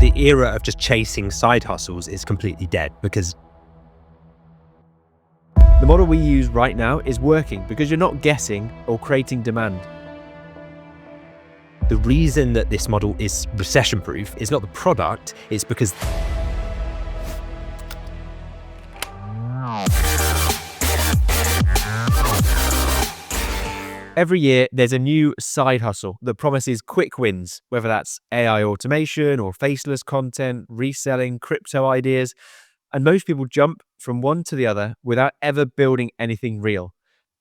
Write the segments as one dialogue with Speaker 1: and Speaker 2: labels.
Speaker 1: The era of just chasing side hustles is completely dead because
Speaker 2: the model we use right now is working because you're not guessing or creating demand.
Speaker 1: the reason that this model is recession-proof is not the product, it's because
Speaker 2: Every year, there's a new side hustle that promises quick wins, whether that's AI automation or faceless content, reselling, crypto ideas. And most people jump from one to the other without ever building anything real.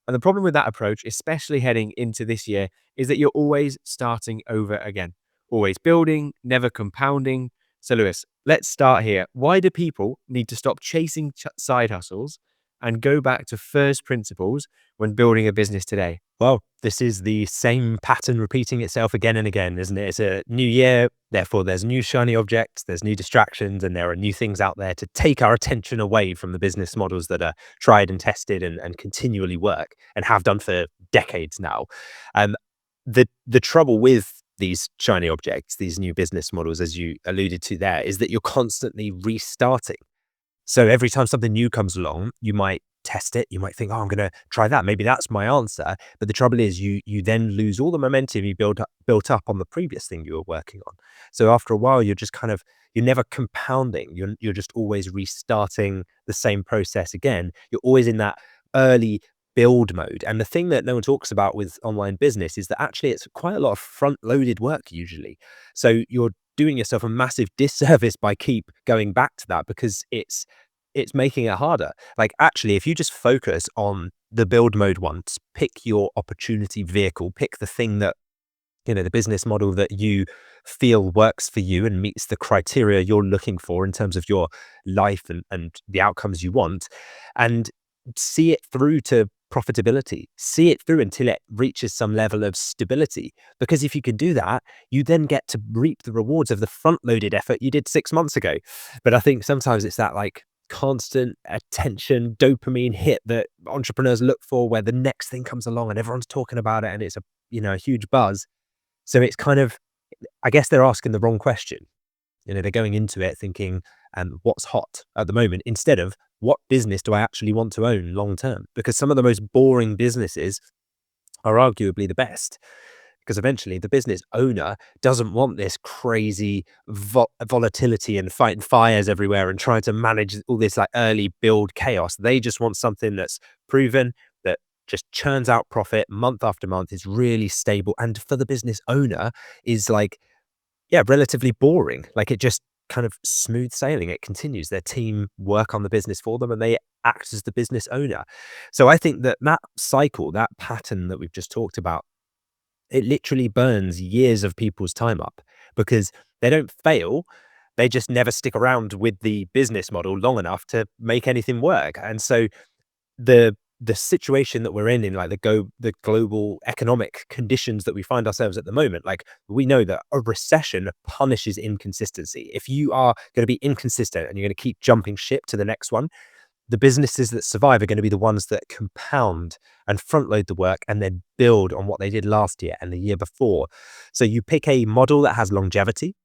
Speaker 2: And the problem with that approach, especially heading into this year, is that you're always starting over again, always building, never compounding. So, Lewis, let's start here. Why do people need to stop chasing side hustles and go back to first principles when building a business today?
Speaker 1: well, this is the same pattern repeating itself again and again, isn't it? It's a new year, therefore there's new shiny objects, there's new distractions, and there are new things out there to take our attention away from the business models that are tried and tested and continually work and have done for decades now. Um, the trouble with these shiny objects, these new business models, as you alluded to there, is that you're constantly restarting. So every time something new comes along, you might test it. You might think, oh, I'm going to try that. Maybe that's my answer. But the trouble is you then lose all the momentum you built up on the previous thing you were working on. So after a while, you're just you're never compounding. You're just always restarting the same process again. You're always in that early build mode. And the thing that no one talks about with online business is that actually it's quite a lot of front loaded work usually. So you're doing yourself a massive disservice by keep going back to that because it's making it harder. Like actually, if you just focus on the build mode once, pick your opportunity vehicle, pick the thing that, the business model that you feel works for you and meets the criteria you're looking for in terms of your life and the outcomes you want, and see it through to profitability, see it through until it reaches some level of stability. Because if you can do that, you then get to reap the rewards of the front loaded effort you did 6 months ago. But I think sometimes it's that like constant attention dopamine hit that entrepreneurs look for, where the next thing comes along and everyone's talking about it and it's a huge buzz. So it's I guess they're asking the wrong question. They're going into it thinking, what's hot at the moment, instead of what business do I actually want to own long term? Because some of the most boring businesses are arguably the best. Because eventually the business owner doesn't want this crazy volatility and fighting fires everywhere and trying to manage all this like early build chaos. They just want something that's proven, that just churns out profit month after month, is really stable, and for the business owner is relatively boring. Like it just kind of smooth sailing. It continues. Their team work on the business for them and they act as the business owner. So I think that cycle, that pattern that we've just talked about, it literally burns years of people's time up because they don't fail. They just never stick around with the business model long enough to make anything work. And so the situation that we're in like the global economic conditions that we find ourselves at the moment, like we know that a recession punishes inconsistency. If you are going to be inconsistent and you're going to keep jumping ship to the next one, the businesses that survive are going to be the ones that compound and front load the work and then build on what they did last year and the year before. So you pick a model that has longevity,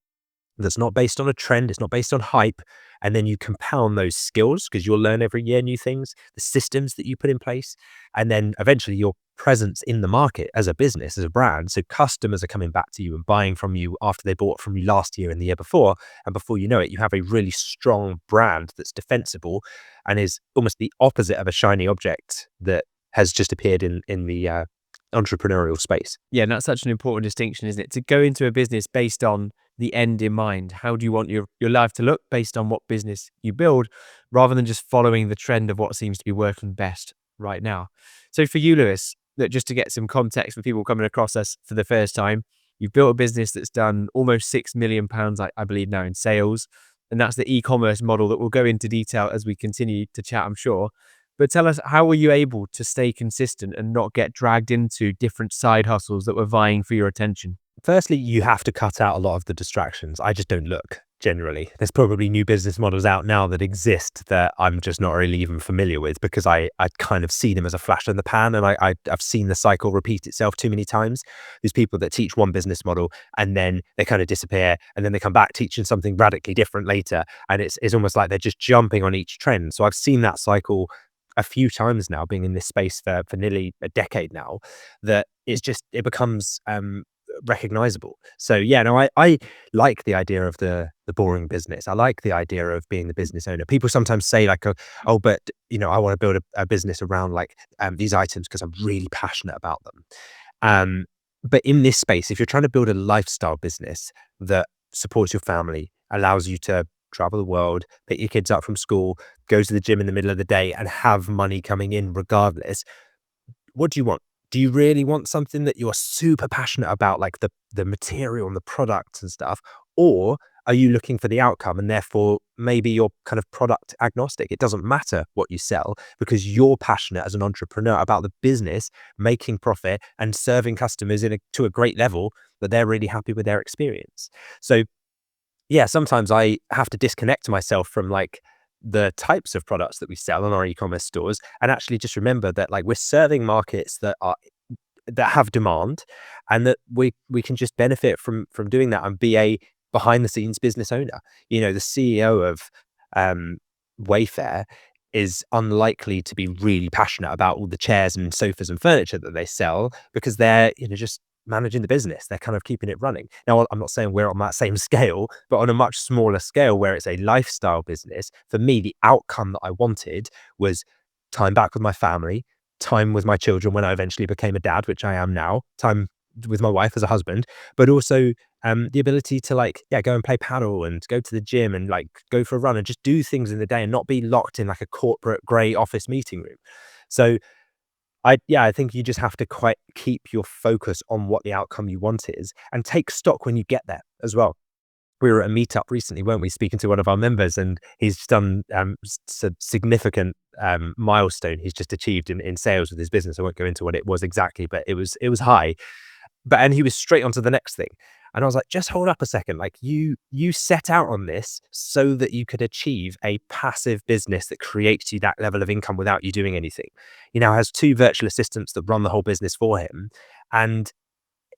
Speaker 1: that's not based on a trend, it's not based on hype, and then you compound those skills because you'll learn every year new things, the systems that you put in place, and then eventually your presence in the market as a business, as a brand. So customers are coming back to you and buying from you after they bought from you last year and the year before, and before you know it, you have a really strong brand that's defensible and is almost the opposite of a shiny object that has just appeared in the entrepreneurial space.
Speaker 2: Yeah, and that's such an important distinction, isn't it? To go into a business based on the end in mind. How do you want your life to look based on what business you build, rather than just following the trend of what seems to be working best right now? So for you, Lewis, that just to get some context for people coming across us for the first time, you've built a business that's done almost £6 million, I believe now, in sales. And that's the e-commerce model that we'll go into detail as we continue to chat, I'm sure. But tell us, how were you able to stay consistent and not get dragged into different side hustles that were vying for your attention?
Speaker 1: Firstly, you have to cut out a lot of the distractions. I just don't look. generally. There's probably new business models out now that exist that I'm just not really even familiar with, because I kind of see them as a flash in the pan, and I've seen the cycle repeat itself too many times. There's people that teach one business model and then they kind of disappear, and then they come back teaching something radically different later, and it's almost like they're just jumping on each trend. So I've seen that cycle a few times now, being in this space for nearly a decade now, that it becomes recognizable. So yeah, no, I like the idea of the boring business. I like the idea of being the business owner. People sometimes say like, oh, but I want to build a business around like these items because I'm really passionate about them. But in this space, if you're trying to build a lifestyle business that supports your family, allows you to travel the world, pick your kids up from school, go to the gym in the middle of the day, and have money coming in regardless, what do you want? Do you really want something that you're super passionate about, like the material and the products and stuff? Or are you looking for the outcome, and therefore maybe you're kind of product agnostic? It doesn't matter what you sell because you're passionate as an entrepreneur about the business, making profit and serving customers to a great level that they're really happy with their experience. So yeah, sometimes I have to disconnect myself from like the types of products that we sell on our e-commerce stores, and actually just remember that like we're serving markets that have demand, and that we can just benefit from doing that and be a behind the scenes business owner. The CEO of um, Wayfair is unlikely to be really passionate about all the chairs and sofas and furniture that they sell, because they're just managing the business. They're kind of keeping it running. Now, I'm not saying we're on that same scale, but on a much smaller scale where it's a lifestyle business, for me, the outcome that I wanted was time back with my family, time with my children when I eventually became a dad, which I am now, time with my wife as a husband, but also the ability to like, yeah, go and play paddle and go to the gym and like go for a run and just do things in the day and not be locked in like a corporate grey office meeting room. So I think you just have to quite keep your focus on what the outcome you want is, and take stock when you get there as well. We were at a meetup recently, weren't we, speaking to one of our members, and he's done significant milestone he's just achieved in sales with his business. I won't go into what it was exactly, but it was high. And he was straight onto the next thing. And I was like, just hold up a second. Like you set out on this so that you could achieve a passive business that creates you that level of income without you doing anything. He now has two virtual assistants that run the whole business for him. And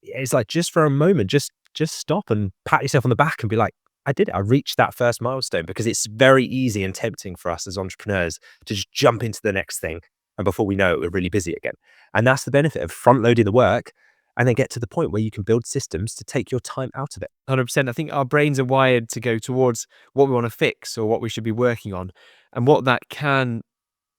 Speaker 1: it's like, just for a moment, just stop and pat yourself on the back and be like, I did it. I reached that first milestone. Because it's very easy and tempting for us as entrepreneurs to just jump into the next thing. And before we know it, we're really busy again. And that's the benefit of front loading the work, and then get to the point where you can build systems to take your time out of it.
Speaker 2: 100%. I think our brains are wired to go towards what we want to fix or what we should be working on. And what that can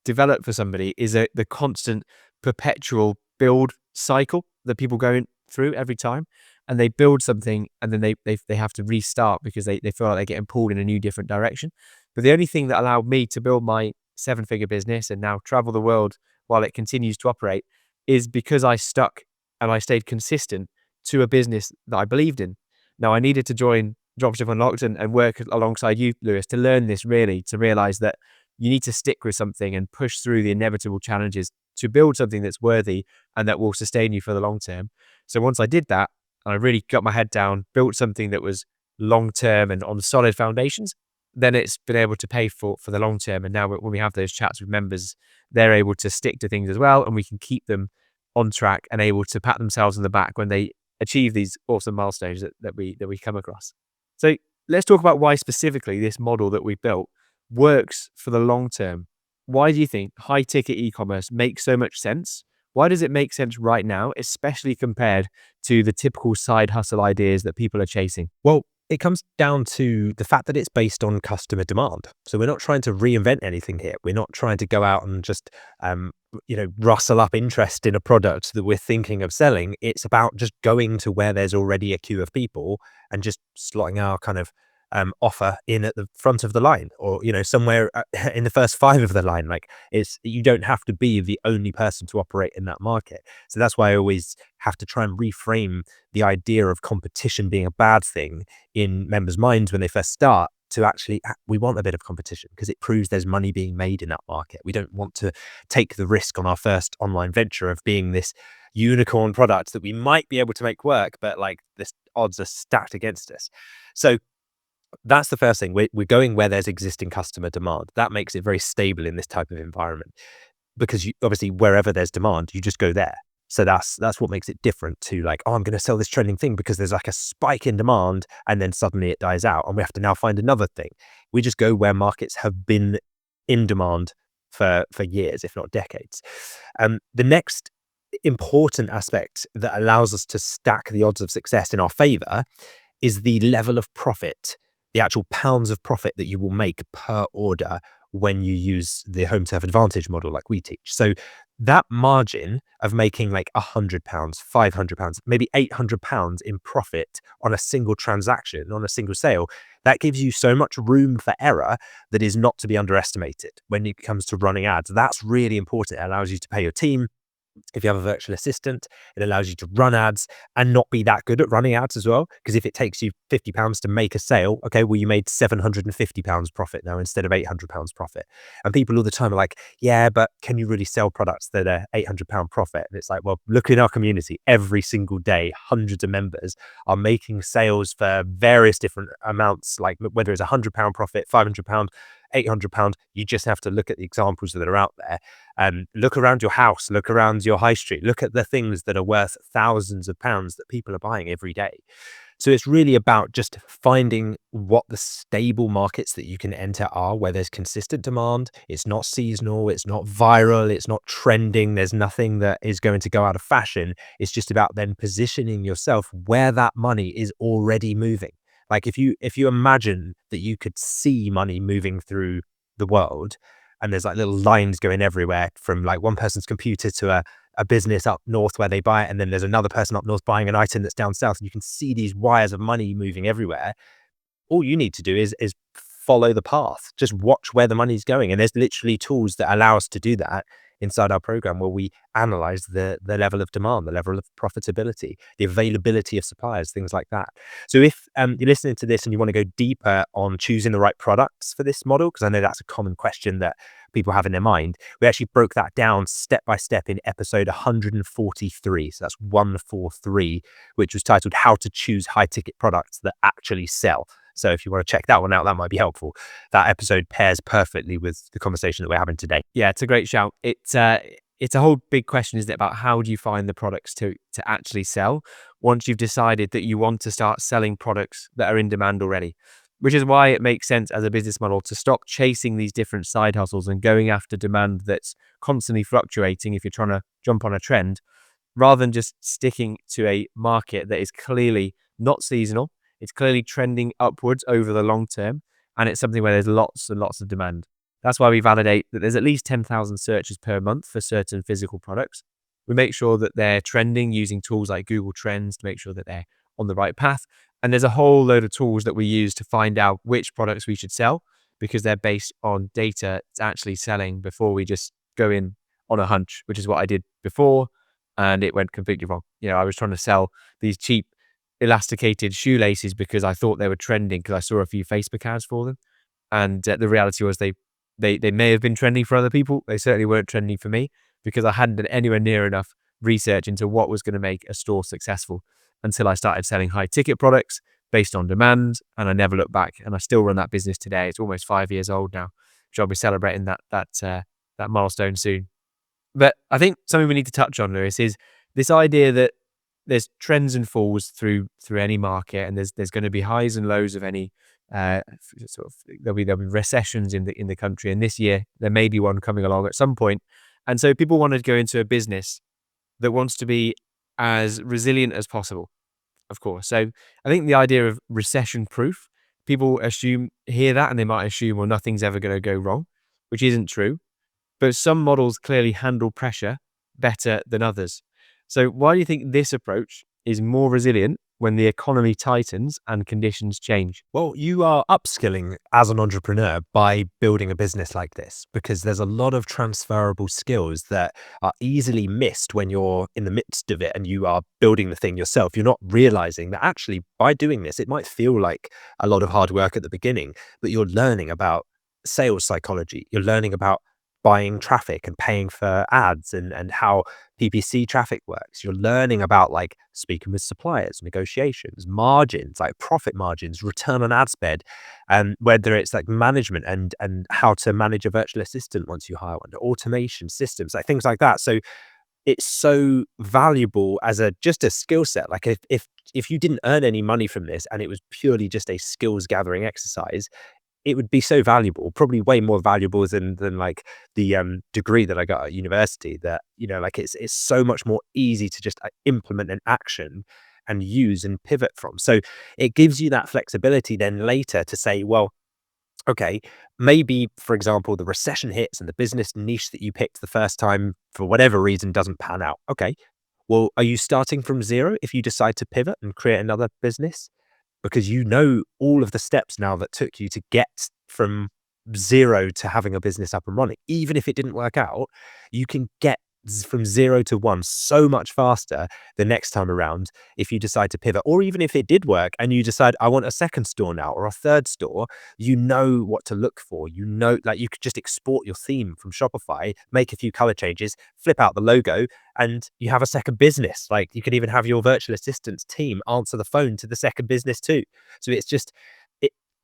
Speaker 2: develop for somebody is the constant perpetual build cycle that people go through every time. And they build something and then they have to restart because they feel like they're getting pulled in a new different direction. But the only thing that allowed me to build my 7-figure business and now travel the world while it continues to operate is because I stuck and I stayed consistent to a business that I believed in. Now, I needed to join Dropship Unlocked and work alongside you, Lewis, to learn this, really, to realize that you need to stick with something and push through the inevitable challenges to build something that's worthy and that will sustain you for the long term. So once I did that, and I really got my head down, built something that was long term and on solid foundations, then it's been able to pay for the long term. And now when we have those chats with members, they're able to stick to things as well, and we can keep them on track and able to pat themselves on the back when they achieve these awesome milestones that we come across. So let's talk about why specifically this model that we built works for the long term. Why do you think high ticket e-commerce makes so much sense? Why does it make sense right now, especially compared to the typical side hustle ideas that people are chasing?
Speaker 1: Well, it comes down to the fact that it's based on customer demand. So we're not trying to reinvent anything here. We're not trying to go out and just, rustle up interest in a product that we're thinking of selling. It's about just going to where there's already a queue of people and just slotting our kind of offer in at the front of the line, or somewhere in the first 5 of the line. Like, you don't have to be the only person to operate in that market. So that's why I always have to try and reframe the idea of competition being a bad thing in members' minds when they first start, to actually, we want a bit of competition because it proves there's money being made in that market. We don't want to take the risk on our first online venture of being this unicorn product that we might be able to make work, but like, the odds are stacked against us. So That's the first thing. We're going where there's existing customer demand. That makes it very stable in this type of environment, because obviously wherever there's demand, you just go there. So that's what makes it different to like, oh, I'm going to sell this trending thing because there's like a spike in demand and then suddenly it dies out and we have to now find another thing. We just go where markets have been in demand for years, if not decades. The next important aspect that allows us to stack the odds of success in our favor is the level of profit, the actual pounds of profit that you will make per order when you use the home turf advantage model like we teach. So that margin of making like £100, £500, maybe £800 in profit on a single transaction, on a single sale, that gives you so much room for error that is not to be underestimated when it comes to running ads. That's really important. It allows you to pay your team. If you have a virtual assistant, it allows you to run ads and not be that good at running ads as well. Because if it takes you £50 to make a sale, okay, well, you made £750 profit now instead of £800 profit. And people all the time are like, yeah, but can you really sell products that are £800 profit? And it's like, well, look in our community every single day, hundreds of members are making sales for various different amounts, like whether it's £100 profit, £500, £800. You just have to look at the examples that are out there. Look around your house, look around your high street, look at the things that are worth thousands of pounds that people are buying every day. So it's really about just finding what the stable markets that you can enter are, where there's consistent demand. It's not seasonal, it's not viral, it's not trending. There's nothing that is going to go out of fashion. It's just about then positioning yourself where that money is already moving. Like if you imagine that you could see money moving through the world, and there's like little lines going everywhere from like one person's computer to a business up north where they buy it, and then there's another person up north buying an item that's down south, and you can see these wires of money moving everywhere. All you need to do is follow the path. Just watch where the money's going. And there's literally tools that allow us to do that inside our program, where we analyze the level of demand, the level of profitability, the availability of suppliers, things like that. So if you're listening to this and you want to go deeper on choosing the right products for this model, because I know that's a common question that people have in their mind, we actually broke that down step by step in episode 143. So that's 143, which was titled How to Choose High Ticket Products That Actually Sell. So if you want to check that one out, that might be helpful. That episode pairs perfectly with the conversation that we're having today.
Speaker 2: Yeah, it's a great shout. It's a whole big question, isn't it, about how do you find the products to actually sell once you've decided that you want to start selling products that are in demand already, which is why it makes sense as a business model to stop chasing these different side hustles and going after demand that's constantly fluctuating if you're trying to jump on a trend, rather than just sticking to a market that is clearly not seasonal. It's clearly trending upwards over the long term, and it's something where there's lots and lots of demand. That's why we validate that there's at least 10,000 searches per month for certain physical products. We make sure that they're trending using tools like Google Trends to make sure that they're on the right path. And there's a whole load of tools that we use to find out which products we should sell, because they're based on data that's actually selling before we just go in on a hunch, which is what I did before, and it went completely wrong. I was trying to sell these cheap elasticated shoelaces because I thought they were trending because I saw a few Facebook ads for them. And the reality was they may have been trending for other people. They certainly weren't trending for me, because I hadn't done anywhere near enough research into what was going to make a store successful until I started selling high ticket products based on demand. And I never looked back, and I still run that business today. It's almost 5 years old now, which I'll be celebrating that milestone soon. But I think something we need to touch on, Lewis, is this idea that there's trends and falls through any market, and there's going to be highs and lows of any there'll be recessions in the country, and this year there may be one coming along at some point. And so people want to go into a business that wants to be as resilient as possible, of course. So I think the idea of recession-proof, people hear that and they might assume, well, nothing's ever going to go wrong, which isn't true. But some models clearly handle pressure better than others. So why do you think this approach is more resilient when the economy tightens and conditions change?
Speaker 1: Well, you are upskilling as an entrepreneur by building a business like this, because there's a lot of transferable skills that are easily missed when you're in the midst of it and you are building the thing yourself. You're not realizing that actually by doing this, it might feel like a lot of hard work at the beginning, but you're learning about sales psychology. You're learning about buying traffic and paying for ads and how PPC traffic works. You're learning about like speaking with suppliers, negotiations, margins, like profit margins, return on ad spend, and whether it's like management and how to manage a virtual assistant once you hire one, automation systems, like things like that. So it's so valuable as a just a skill set. Like if you didn't earn any money from this and it was purely just a skills gathering exercise, it would be so valuable, probably way more valuable than like the degree that I got at university. That like it's so much more easy to just implement an action and use and pivot from. So it gives you that flexibility then later to say, well, okay, maybe, for example, the recession hits and the business niche that you picked the first time for whatever reason doesn't pan out. Okay, well, are you starting from zero if you decide to pivot and create another business? Because you know all of the steps now that took you to get from zero to having a business up and running. Even if it didn't work out, you can get from zero to one so much faster the next time around if you decide to pivot. Or even if it did work and you decide, I want a second store now or a third store, you know what to look for. Like you could just export your theme from Shopify, make a few color changes, flip out the logo, and you have a second business. Like you could even have your virtual assistants team answer the phone to the second business too. So it's just,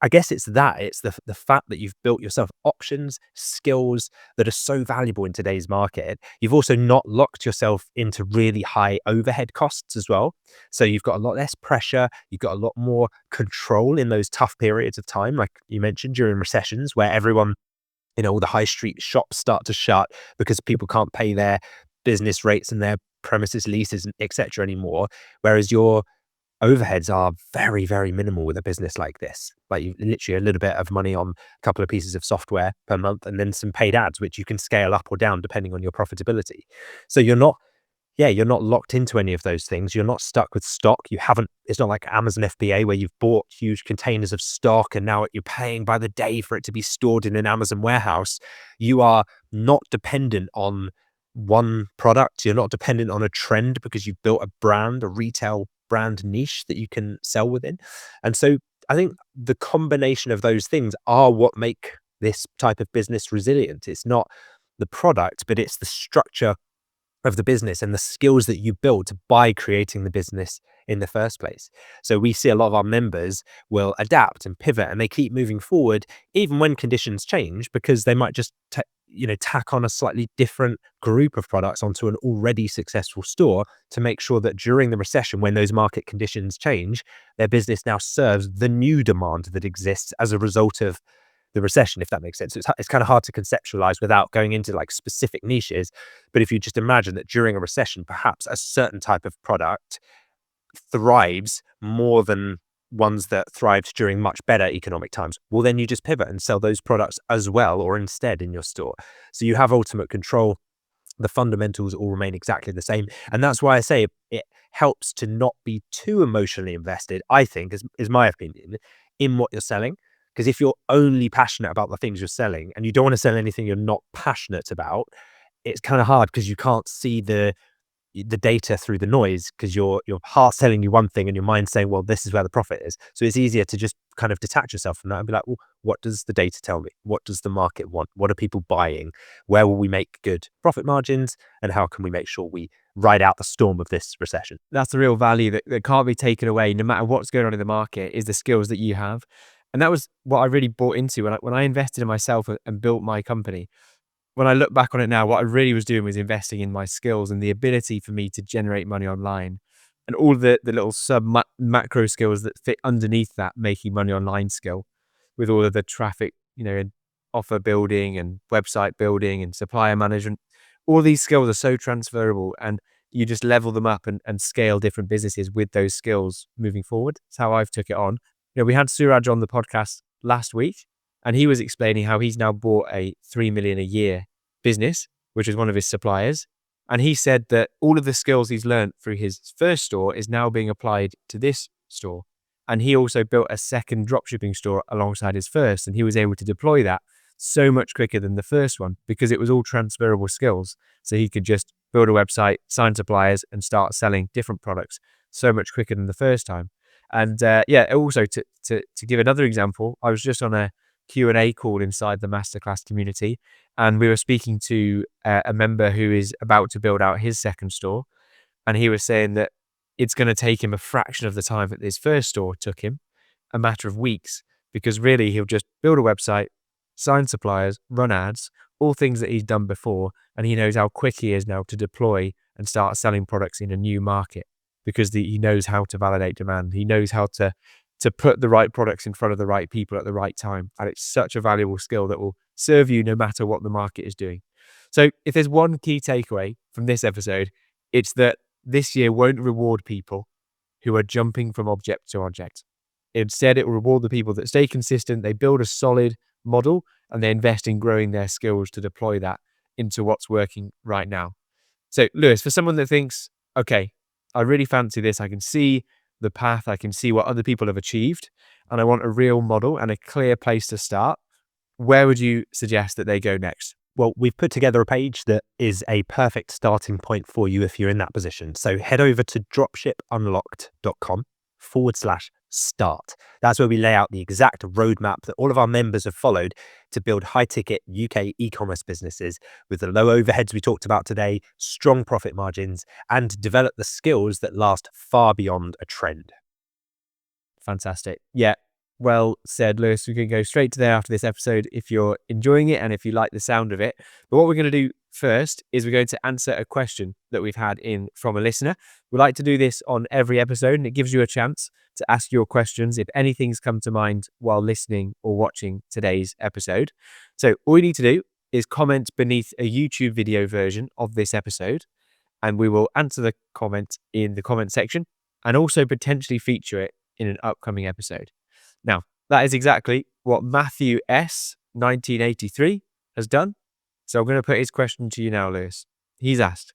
Speaker 1: I guess it's the fact that you've built yourself options, skills that are so valuable in today's market. You've also not locked yourself into really high overhead costs as well. So you've got a lot less pressure. You've got a lot more control in those tough periods of time, like you mentioned during recessions, where everyone, all the high street shops start to shut because people can't pay their business rates and their premises leases, etc. anymore. Whereas your overheads are very, very minimal with a business like this. Like you literally a little bit of money on a couple of pieces of software per month and then some paid ads, which you can scale up or down depending on your profitability. So you're not locked into any of those things. You're not stuck with stock. It's not like Amazon FBA where you've bought huge containers of stock and now you're paying by the day for it to be stored in an Amazon warehouse. You are not dependent on one product. You're not dependent on a trend because you've built a brand, a retail brand niche that you can sell within. And so I think the combination of those things are what make this type of business resilient. It's not the product, but it's the structure of the business and the skills that you build by creating the business in the first place. So we see a lot of our members will adapt and pivot and they keep moving forward even when conditions change, because they might just tack on a slightly different group of products onto an already successful store to make sure that during the recession, when those market conditions change, their business now serves the new demand that exists as a result of the recession, if that makes sense. So it's kind of hard to conceptualize without going into like specific niches. But if you just imagine that during a recession, perhaps a certain type of product thrives more than ones that thrived during much better economic times, well, then you just pivot and sell those products as well or instead in your store. So you have ultimate control. The fundamentals all remain exactly the same. And that's why I say it helps to not be too emotionally invested, I think, is my opinion, in what you're selling. Because if you're only passionate about the things you're selling and you don't want to sell anything you're not passionate about, it's kind of hard because you can't see the data through the noise, because your heart's telling you one thing and your mind's saying, well, this is where the profit is. So it's easier to just kind of detach yourself from that and be like, well, what does the data tell me? What does the market want? What are people buying? Where will we make good profit margins? And how can we make sure we ride out the storm of this recession?
Speaker 2: That's the real value that can't be taken away, no matter what's going on in the market, is the skills that you have. And that was what I really bought into when I invested in myself and built my company. When I look back on it now, what I really was doing was investing in my skills and the ability for me to generate money online, and all the little macro skills that fit underneath that making money online skill, with all of the traffic, and offer building and website building and supplier management. All these skills are so transferable, and you just level them up and scale different businesses with those skills moving forward. That's how I've took it on. We had Suraj on the podcast last week, and he was explaining how he's now bought a 3 million a year business, which is one of his suppliers. And he said that all of the skills he's learned through his first store is now being applied to this store. And he also built a second dropshipping store alongside his first, and he was able to deploy that so much quicker than the first one because it was all transferable skills. So he could just build a website, sign suppliers, and start selling different products so much quicker than the first time. And also to give another example, I was just on a Q&A call inside the masterclass community, and we were speaking to a member who is about to build out his second store, and he was saying that it's going to take him a fraction of the time that his first store took him, a matter of weeks, because really he'll just build a website, sign suppliers, run ads, all things that he's done before, and he knows how quick he is now to deploy and start selling products in a new market because he knows how to validate demand. He knows how to put the right products in front of the right people at the right time. And it's such a valuable skill that will serve you no matter what the market is doing. So if there's one key takeaway from this episode, it's that this year won't reward people who are jumping from object to object. Instead, it will reward the people that stay consistent, they build a solid model, and they invest in growing their skills to deploy that into what's working right now. So, Lewis, for someone that thinks, okay, I really fancy this, I can see the path, I can see what other people have achieved, and I want a real model and a clear place to start, where would you suggest that they go next?
Speaker 1: Well, we've put together a page that is a perfect starting point for you if you're in that position. So head over to dropshipunlocked.com/start. That's where we lay out the exact roadmap that all of our members have followed to build high-ticket UK e-commerce businesses with the low overheads we talked about today, strong profit margins, and develop the skills that last far beyond a trend.
Speaker 2: Fantastic. Yeah. Well said, Lewis. We can go straight to there after this episode if you're enjoying it and if you like the sound of it. But what we're going to do first is we're going to answer a question that we've had in from a listener. We like to do this on every episode, and it gives you a chance to ask your questions if anything's come to mind while listening or watching today's episode. So all you need to do is comment beneath a YouTube video version of this episode, and we will answer the comment in the comment section and also potentially feature it in an upcoming episode. Now, that is exactly what Matthew S. 1983 has done. So I'm going to put his question to you now, Lewis. He's asked,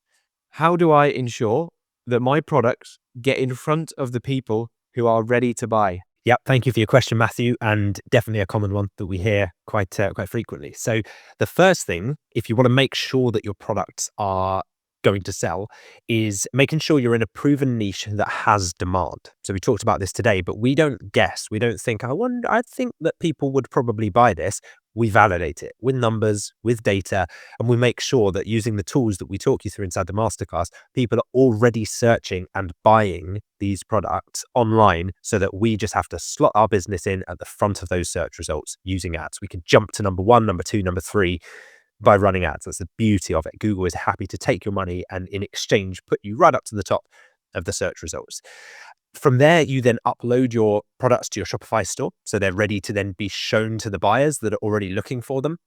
Speaker 2: how do I ensure that my products get in front of the people who are ready to buy?
Speaker 1: Yep, thank you for your question, Matthew, and definitely a common one that we hear quite frequently. So the first thing, if you want to make sure that your products are going to sell, is making sure you're in a proven niche that has demand. So we talked about this today, but we don't guess. We don't think, I think that people would probably buy this. We validate it with numbers, with data, and we make sure that using the tools that we talk you through inside the masterclass, people are already searching and buying these products online so that we just have to slot our business in at the front of those search results using ads. We can jump to number 1, number 2, number 3 by running ads. That's the beauty of it. Google is happy to take your money and in exchange put you right up to the top of the search results. From there, you then upload your products to your Shopify store. So they're ready to then be shown to the buyers that are already looking for them.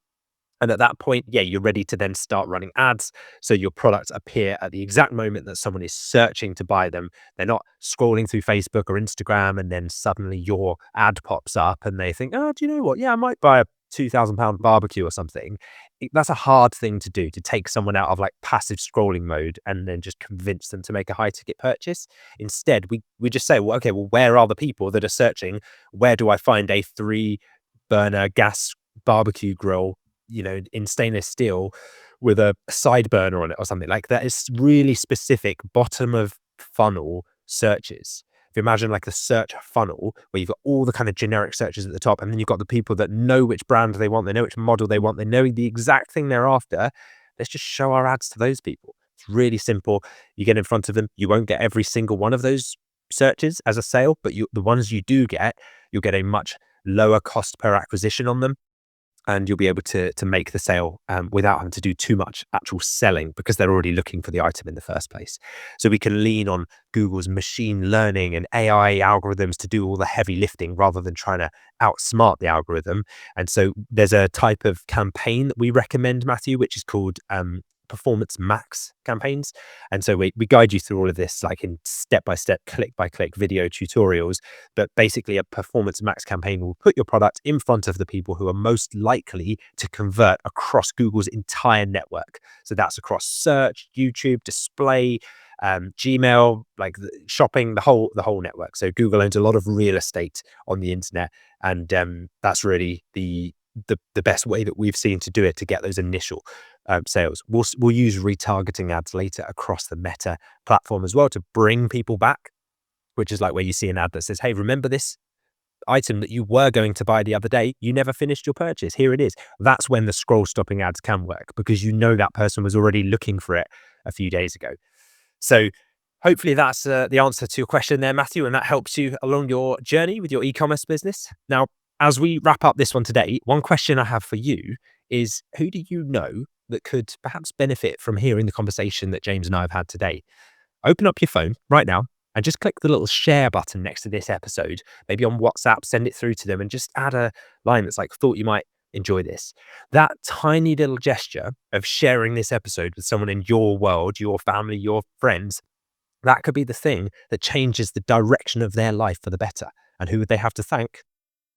Speaker 1: And at that point, you're ready to then start running ads. So your products appear at the exact moment that someone is searching to buy them. They're not scrolling through Facebook or Instagram and then suddenly your ad pops up and they think, oh, do you know what? Yeah, I might buy a £2,000 barbecue or something. That's a hard thing to do, to take someone out of like passive scrolling mode and then just convince them to make a high ticket purchase. Instead, we just say, well, okay, well, where are the people that are searching? Where do I find a 3-burner gas barbecue grill, in stainless steel with a side burner on it or something like that? Is really specific bottom of funnel searches. If you imagine like the search funnel where you've got all the kind of generic searches at the top, and then you've got the people that know which brand they want, they know which model they want, they know the exact thing they're after. Let's just show our ads to those people. It's really simple. You get in front of them. You won't get every single one of those searches as a sale, but the ones you do get, you'll get a much lower cost per acquisition on them. And you'll be able to make the sale without having to do too much actual selling because they're already looking for the item in the first place. So we can lean on Google's machine learning and AI algorithms to do all the heavy lifting rather than trying to outsmart the algorithm. And so there's a type of campaign that we recommend, Matthew, which is called Performance Max campaigns. And so we guide you through all of this like in step-by-step, click-by-click video tutorials. But basically a Performance Max campaign will put your product in front of the people who are most likely to convert across Google's entire network. So that's across search, YouTube, display, Gmail, like shopping, the whole network. So Google owns a lot of real estate on the internet, and that's really the best way that we've seen to do it, to get those initial sales. We'll use retargeting ads later across the Meta platform as well to bring people back, which is like where you see an ad that says, hey, remember this item that you were going to buy the other day, you never finished your purchase. Here it is. That's when the scroll stopping ads can work, because you know that person was already looking for it a few days ago. So hopefully that's the answer to your question there, Matthew, and that helps you along your journey with your e-commerce business. Now, as we wrap up this one today, one question I have for you is, who do you know that could perhaps benefit from hearing the conversation that James and I have had today? Open up your phone right now and just click the little share button next to this episode, maybe on WhatsApp, send it through to them and just add a line that's like, thought you might enjoy this. That tiny little gesture of sharing this episode with someone in your world, your family, your friends, that could be the thing that changes the direction of their life for the better. And who would they have to thank?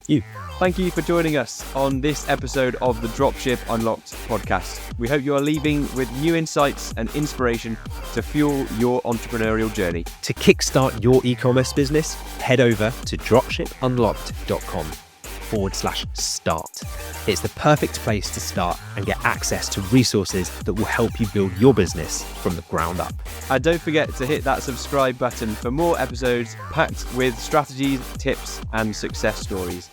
Speaker 1: You.
Speaker 2: Thank you for joining us on this episode of the Dropship Unlocked podcast. We hope you are leaving with new insights and inspiration to fuel your entrepreneurial journey.
Speaker 1: To kickstart your e-commerce business, head over to dropshipunlocked.com/start. It's the perfect place to start and get access to resources that will help you build your business from the ground up.
Speaker 2: And don't forget to hit that subscribe button for more episodes packed with strategies, tips, and success stories.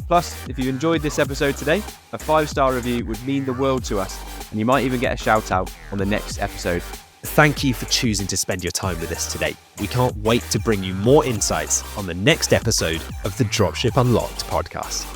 Speaker 2: Plus, if you enjoyed this episode today, a 5-star review would mean the world to us, and you might even get a shout out on the next episode.
Speaker 1: Thank you for choosing to spend your time with us today. We can't wait to bring you more insights on the next episode of the Dropship Unlocked podcast.